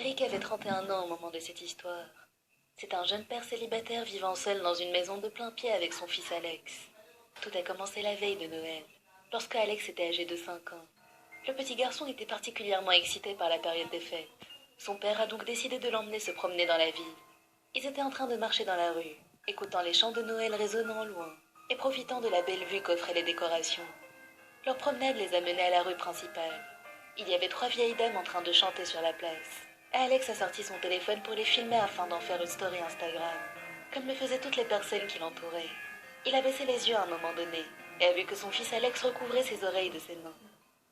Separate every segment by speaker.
Speaker 1: Eric avait 31 ans au moment de cette histoire. C'est un jeune père célibataire vivant seul dans une maison de plain pied avec son fils Alex. Tout a commencé la veille de Noël, lorsque Alex était âgé de 5 ans. Le petit garçon était particulièrement excité par la période des fêtes. Son père a donc décidé de l'emmener se promener dans la ville. Ils étaient en train de marcher dans la rue, écoutant les chants de Noël résonnant au loin et profitant de la belle vue qu'offraient les décorations. Leur promenade les a menés à la rue principale. Il y avait 3 vieilles dames en train de chanter sur la place. Et Alex a sorti son téléphone pour les filmer afin d'en faire une story Instagram, comme le faisaient toutes les personnes qui l'entouraient. Il a baissé les yeux à un moment donné et a vu que son fils Alex recouvrait ses oreilles de ses mains.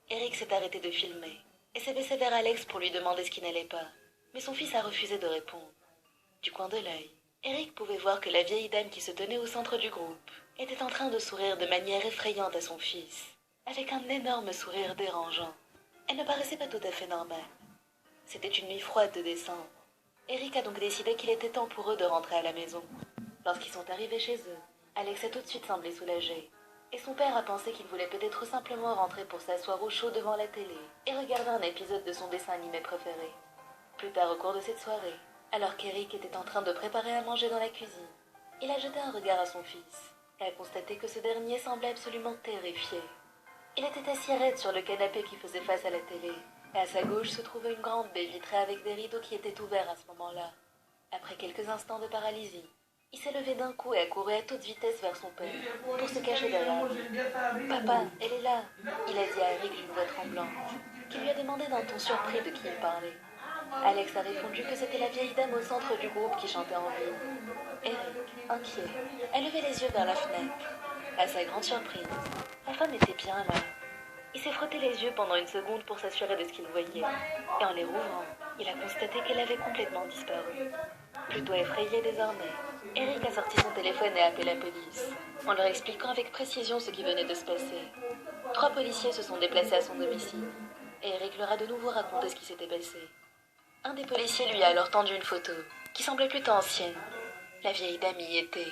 Speaker 1: Eric s'est arrêté de filmer et s'est baissé vers Alex pour lui demander ce qui n'allait pas, mais son fils a refusé de répondre. Du coin de l'œil, Eric pouvait voir que la vieille dame qui se tenait au centre du groupe était en train de sourire de manière effrayante à son fils, avec un énorme sourire dérangeant. Elle ne paraissait pas tout à fait normale. C'était une nuit froide de décembre. Eric a donc décidé qu'il était temps pour eux de rentrer à la maison. Lorsqu'ils sont arrivés chez eux, Alex a tout de suite semblé soulagé. Et son père a pensé qu'il voulait peut-être simplement rentrer pour s'asseoir au chaud devant la télé et regarder un épisode de son dessin animé préféré. Plus tard au cours de cette soirée, alors qu'Eric était en train de préparer à manger dans la cuisine, il a jeté un regard à son fils et a constaté que ce dernier semblait absolument terrifié. Il était assis raide sur le canapé qui faisait face à la télé. Et à sa gauche se trouvait une grande baie vitrée avec des rideaux qui étaient ouverts à ce moment-là. Après quelques instants de paralysie, il s'est levé d'un coup et a couru à toute vitesse vers son père, pour se cacher derrière lui. « Papa, elle est là !» il a dit à Eric d'une voix tremblante, qui lui a demandé d'un ton surpris de qui il parlait. Alex a répondu que c'était la vieille dame au centre du groupe qui chantait en ville. Eric, inquiet, a levé les yeux vers la fenêtre. À sa grande surprise, la femme était bien là. Il s'est frotté les yeux pendant une seconde pour s'assurer de ce qu'il voyait. Et en les rouvrant, il a constaté qu'elle avait complètement disparu. Plutôt effrayé désormais, Eric a sorti son téléphone et a appelé la police, en leur expliquant avec précision ce qui venait de se passer. 3 policiers se sont déplacés à son domicile, et Eric leur a de nouveau raconté ce qui s'était passé. Un des policiers lui a alors tendu une photo, qui semblait plutôt ancienne. La vieille dame y était.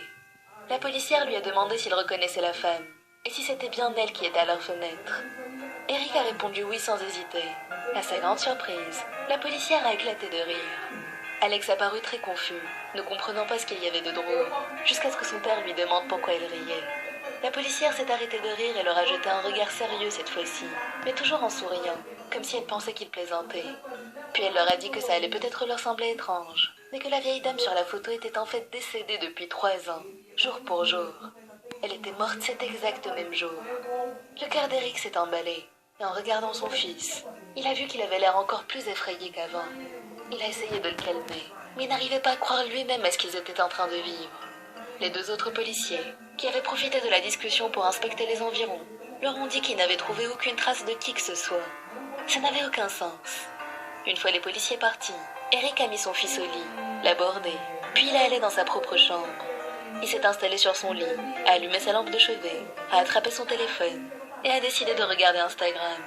Speaker 1: La policière lui a demandé s'il reconnaissait la femme, et si c'était bien elle qui était à leur fenêtre. Eric a répondu oui sans hésiter. À sa grande surprise, la policière a éclaté de rire. Alex a paru très confus, ne comprenant pas ce qu'il y avait de drôle, jusqu'à ce que son père lui demande pourquoi elle riait. La policière s'est arrêtée de rire et leur a jeté un regard sérieux cette fois-ci, mais toujours en souriant, comme si elle pensait qu'il plaisantait. Puis elle leur a dit que ça allait peut-être leur sembler étrange, mais que la vieille dame sur la photo était en fait décédée depuis 3 ans, jour pour jour. Elle était morte cet exact même jour. Le cœur d'Eric s'est emballé, et en regardant son fils, il a vu qu'il avait l'air encore plus effrayé qu'avant. Il a essayé de le calmer, mais il n'arrivait pas à croire lui-même à ce qu'ils étaient en train de vivre. Les 2 autres policiers, qui avaient profité de la discussion pour inspecter les environs, leur ont dit qu'ils n'avaient trouvé aucune trace de qui que ce soit. Ça n'avait aucun sens. Une fois les policiers partis, Eric a mis son fils au lit, l'a bordé, puis il est allé dans sa propre chambre. Il s'est installé sur son lit, a allumé sa lampe de chevet, a attrapé son téléphone et a décidé de regarder Instagram,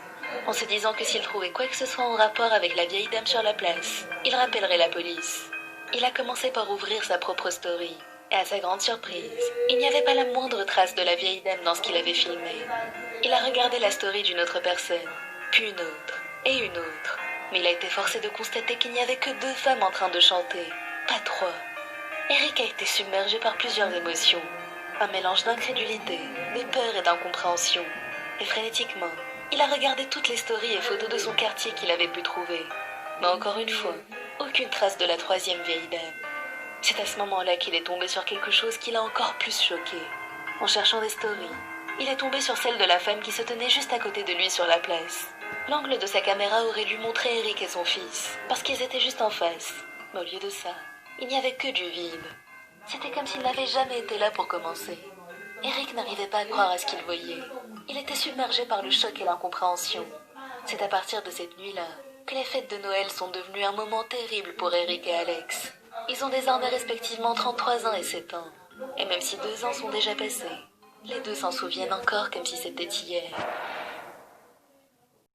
Speaker 1: en se disant que s'il trouvait quoi que ce soit en rapport avec la vieille dame sur la place, il rappellerait la police. Il a commencé par ouvrir sa propre story, et à sa grande surprise, il n'y avait pas la moindre trace de la vieille dame dans ce qu'il avait filmé. Il a regardé la story d'une autre personne, puis une autre, et une autre, mais il a été forcé de constater qu'il n'y avait que 2 femmes en train de chanter, pas 3. Eric a été submergé par plusieurs émotions, un mélange d'incrédulité, de peur et d'incompréhension, et frénétiquement, il a regardé toutes les stories et photos de son quartier qu'il avait pu trouver. Mais encore une fois, aucune trace de la 3e vieille dame. C'est à ce moment-là qu'il est tombé sur quelque chose qui l'a encore plus choqué. En cherchant des stories, il est tombé sur celle de la femme qui se tenait juste à côté de lui sur la place. L'angle de sa caméra aurait dû montrer Eric et son fils, parce qu'ils étaient juste en face. Mais au lieu de ça, il n'y avait que du vide. C'était comme s'il n'avait jamais été là pour commencer. Eric n'arrivait pas à croire à ce qu'il voyait. Il était submergé par le choc et l'incompréhension. C'est à partir de cette nuit-là que les fêtes de Noël sont devenues un moment terrible pour Eric et Alex. Ils ont désormais respectivement 33 ans et 7 ans. Et même si 2 ans sont déjà passés, les 2 s'en souviennent encore comme si c'était hier.